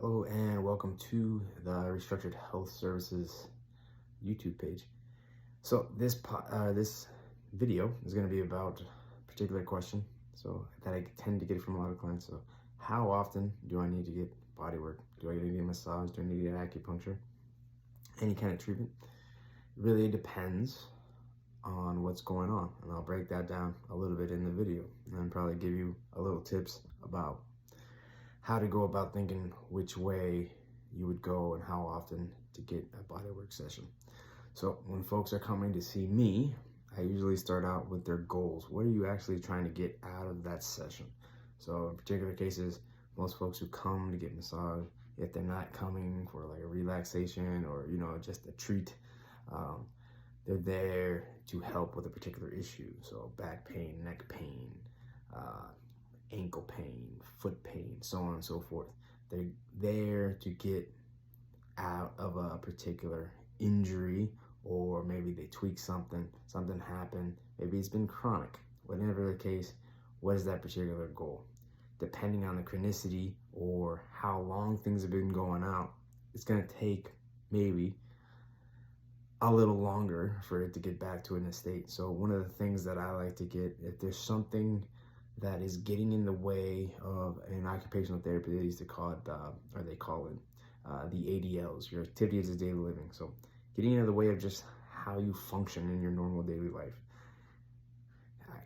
Hello and welcome to the Restructured Health Services YouTube page. So this video is going to be about a particular question that I tend to get from a lot of clients. So how often do I need to get body work? Do I need to get a massage? Do I need to get acupuncture? Any kind of treatment? It really depends on what's going on, and I'll break that down a little bit in the video and probably give you a little tips about how to go about thinking which way you would go and how often to get a bodywork session. So when folks are coming to see me, I usually start out with their goals. What are you actually trying to get out of that session? So in particular cases, most folks who come to get massage, if they're not coming for like a relaxation or just a treat, they're there to help with a particular issue. So back pain, neck pain, ankle pain, foot pain, so on and so forth. They're there to get out of a particular injury, or maybe they tweak something happened, maybe it's been chronic. Whatever the case, what is that particular goal? Depending on the chronicity or how long things have been going out, it's going to take maybe a little longer for it to get back to an state. So one of the things that I like to get, if there's something that is getting in the way of an occupational therapy, they used to call it, they call it the ADLs, your activities of daily living. So getting in the way of just how you function in your normal daily life.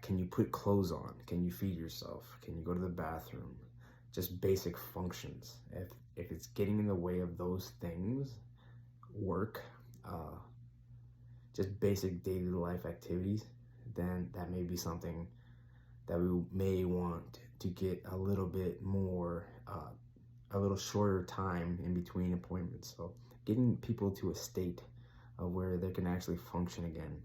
Can you put clothes on? Can you feed yourself? Can you go to the bathroom? Just basic functions. If it's getting in the way of those things, work, just basic daily life activities, then that may be something that we may want to get a little bit more, a little shorter time in between appointments. So getting people to a state of where they can actually function again.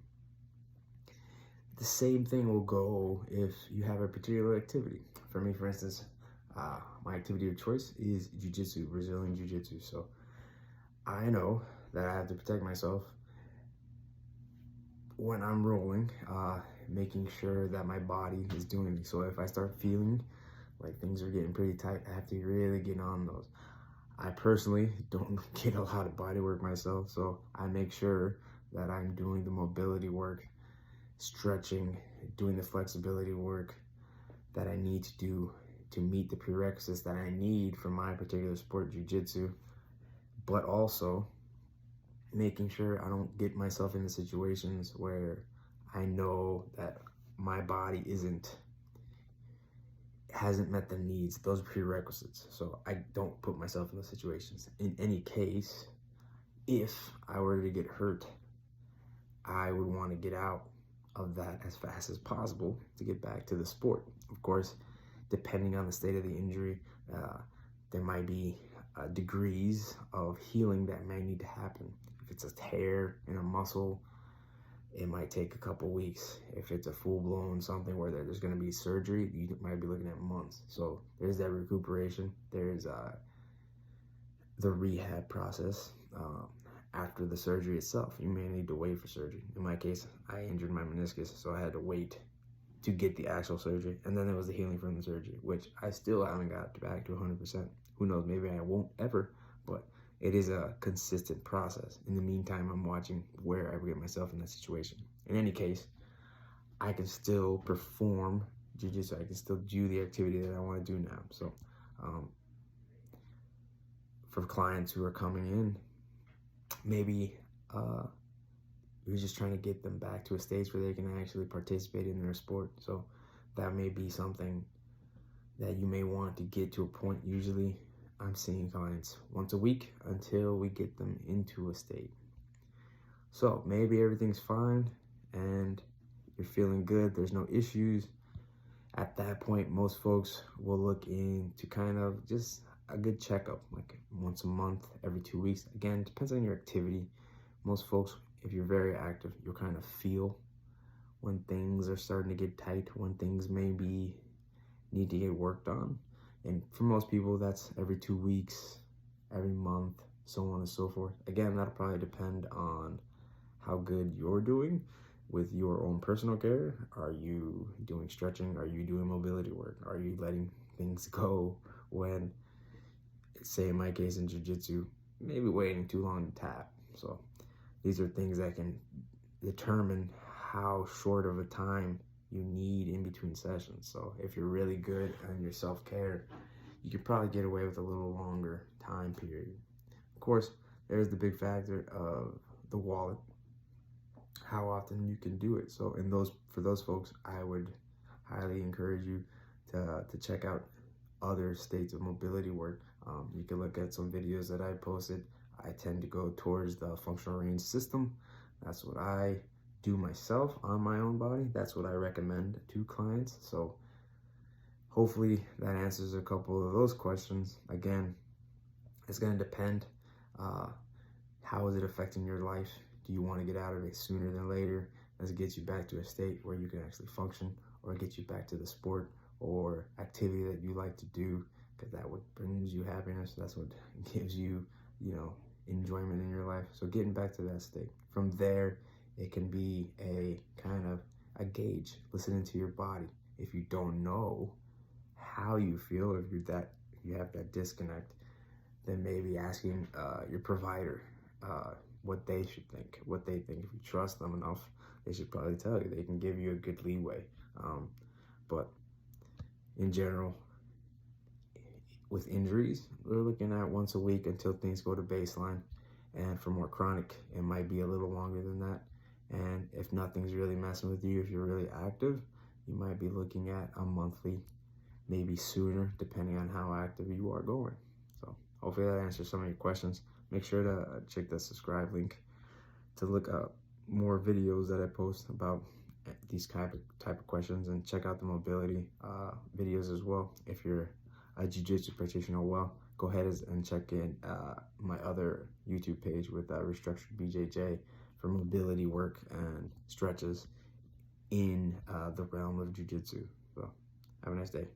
The same thing will go if you have a particular activity. For me, for instance, my activity of choice is Jiu Jitsu, Brazilian Jiu Jitsu. So I know that I have to protect myself when I'm rolling, making sure that my body is doing it. So if I start feeling like things are getting pretty tight, I have to really get on those. I personally don't get a lot of body work myself, so I make sure that I'm doing the mobility work, stretching, doing the flexibility work that I need to do to meet the prerequisites that I need for my particular sport, jiu-jitsu, but also making sure I don't get myself into situations where I know that my body hasn't met the needs, those prerequisites. So I don't put myself in those situations. In any case, if I were to get hurt, I would want to get out of that as fast as possible to get back to the sport. Of course, depending on the state of the injury, there might be degrees of healing that may need to happen. If it's a tear in a muscle, it might take a couple weeks. If it's a full-blown something where there's going to be surgery, you might be looking at months. So there's that recuperation. There's the rehab process after the surgery itself. You may need to wait for surgery. In my case, I injured my meniscus, so I had to wait to get the actual surgery. And then there was the healing from the surgery, which I still haven't got back to 100%. Who knows, maybe I won't ever, but it is a consistent process. In the meantime, I'm watching where I get myself in that situation. In any case, I can still perform jiu-jitsu. I can still do the activity that I want to do now. So for clients who are coming in, maybe we're just trying to get them back to a stage where they can actually participate in their sport. So that may be something that you may want to get to a point. Usually I'm seeing clients once a week until we get them into a state. So maybe everything's fine and you're feeling good, there's no issues. At that point, most folks will look into kind of just a good checkup, like once a month, every 2 weeks. Again, depends on your activity. Most folks, if you're very active, you'll kind of feel when things are starting to get tight, when things maybe need to get worked on. And for most people, that's every 2 weeks, every month, so on and so forth. Again, that'll probably depend on how good you're doing with your own personal care. Are you doing stretching? Are you doing mobility work? Are you letting things go when say in my case in jiu-jitsu, maybe waiting too long to tap. So these are things that can determine how short of a time you need in between sessions. So if you're really good on your self-care, you could probably get away with a little longer time period. Of course, there's the big factor of the wallet, how often you can do it. So for those folks, I would highly encourage you to check out other states of mobility work. You can look at some videos that I posted. I tend to go towards the functional range system. That's what I do myself on my own body. That's what I recommend to clients. So hopefully that answers a couple of those questions. Again, it's going to depend. How is it affecting your life? Do you want to get out of it sooner than later? Does it get you back to a state where you can actually function, or get you back to the sport or activity that you like to do? Because that what brings you happiness. That's what gives you, enjoyment in your life. So getting back to that state. From there, it can be a kind of a gauge, listening to your body. If you don't know how you feel, if you have that disconnect, then maybe asking your provider what they should think, what they think. If you trust them enough, they should probably tell you. They can give you a good leeway. But in general, with injuries, we're looking at once a week until things go to baseline. And for more chronic, it might be a little longer than that. And if nothing's really messing with you, if you're really active, you might be looking at a monthly, maybe sooner, depending on how active you are going. So hopefully that answers some of your questions. Make sure to check the subscribe link to look up more videos that I post about these type of questions, and check out the mobility videos as well. If you're a jiu-jitsu practitioner, well, go ahead and check in my other YouTube page with Restructured BJJ for mobility work and stretches in the realm of jiu-jitsu. So have a nice day.